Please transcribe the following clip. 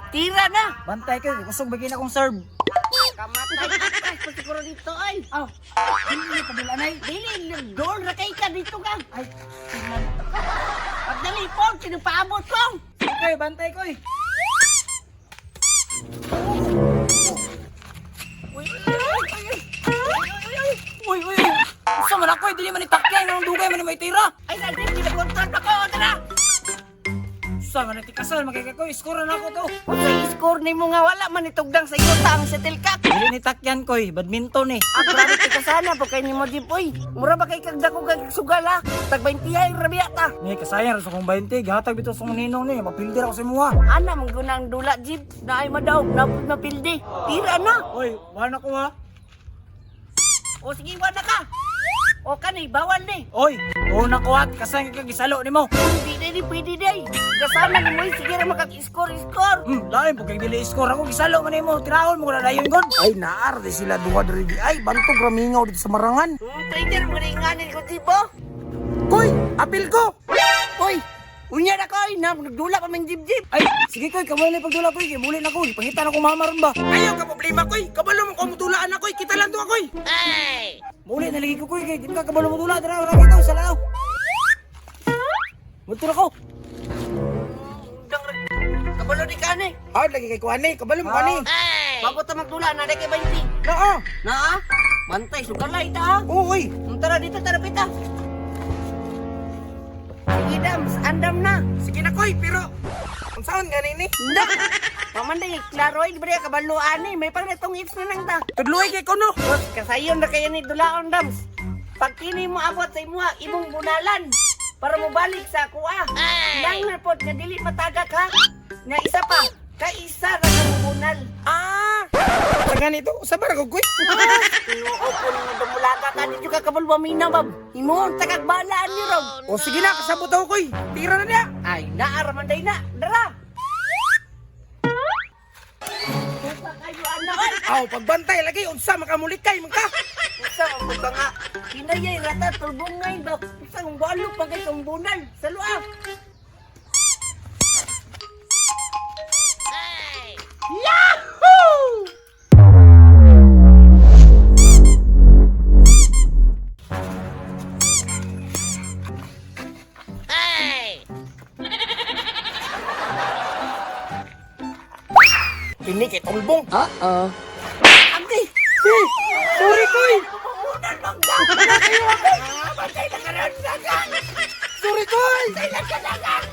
Tira na. Bantay ko, kusog bagay na akong serve. Kamatay ka siguro dito ay. Aw, hindi na padulanay. Dili, door na kay ka dito ka. Ay, tingnan. Pagdali po, sinupaabot ko. Okay, bantay ko eh. Uy, Uy, uy, uy. Usa man ako, dili man itakyan ng dugay man may tira. ay, nandun, ginakontrol ako. Tara. Usa man itikasal, magkikay ko, score na ako to. Kung sa score ni mo nga wala man itugdang sa iyo ang shuttlecock. Dili ni takyan ko eh, badminton eh. Ah, grabe ka sana po kay ni mo Jipoy. Mura ba kay kagda ko kag sugal ha? Tag 20 ay rabiya ta. Ni kasayang sa kong 20, gihatag bitaw sa kong ninong ni, mapilder ako sa imuha. Ana man gunang dula Jip na ay madaog na mapildi. Tira na. Oy, wala ko ha. O sige wala ka. O kanay bawal ni. Oy, una ko at kasayang ka gisalo nimo. Hindi na ni pwede day. Kasama ni mo sige ra makag-score. Lain pag dili score ako gisalo man nimo, tiraon mo na dayon god. Ay, naar di sila duha diri di. Ay, bantog ramingaw dito sa marangan. Trader mo rin nga ni ko tipo. Koy, apil ko. Oy, unya na ko ay na nagdula pa man Jip. Ay, sige koy, kamay na pagdula koy, muli na ko, pangita na ko mamaron ba. Ayaw ka problema koy, kabalo mo ko mutulaan na koy, kita lang to akoy. Ay! Muli na lagi ko koy, kay di ka kabalo mo tula, dara wala kita sa lao. Mutu na ko. Kabalo di ka ni. Ah, lagi kay kuani, kabalo mo kuani. Bago ta magdula na kay 20. Oo. Na? Bantay sugalay ta. Uy. Tara dito, tara pita. Sige Dams, andam na. Sige na koy, pero unsaon ganin ni? Hindi. Pamanday, klaro ay, di ba kabaluan eh. May parang itong hits na nang ta. Tudloy kay kuno. Tapos, kasayon na kaya ni Dulaon Dams. Pag kini mo abot sa imuha, imong bunalan. Para mo balik sa kuha. Nang napod, nga dili matagak ha. Nga isa pa, kaisa na kang bunal. Ah. Sa ganito, sa barko koy. Tinuo po nang dumulaga ka. Di ka kabal mamina, bab. Imo, tagag balaan ni Rob. O sige na, kasabot ako koy. Tira na niya. Ay, naaramanday na. Dara. Tupa kayo, anak. Aw, pagbantay lagi unsa makamulikay man ka. Isa ang mga nga. Hinayay rata, tulbong ngayon ba? Isa ang walog pa kayo sa bunal. Sa lua. Yahoo! Kini kay tulbong. Ate! Sorry koy. Bunal bang dapat na kayo ako? Batay na ka rin sa gan! Sorry koy. Batay na ka na gan!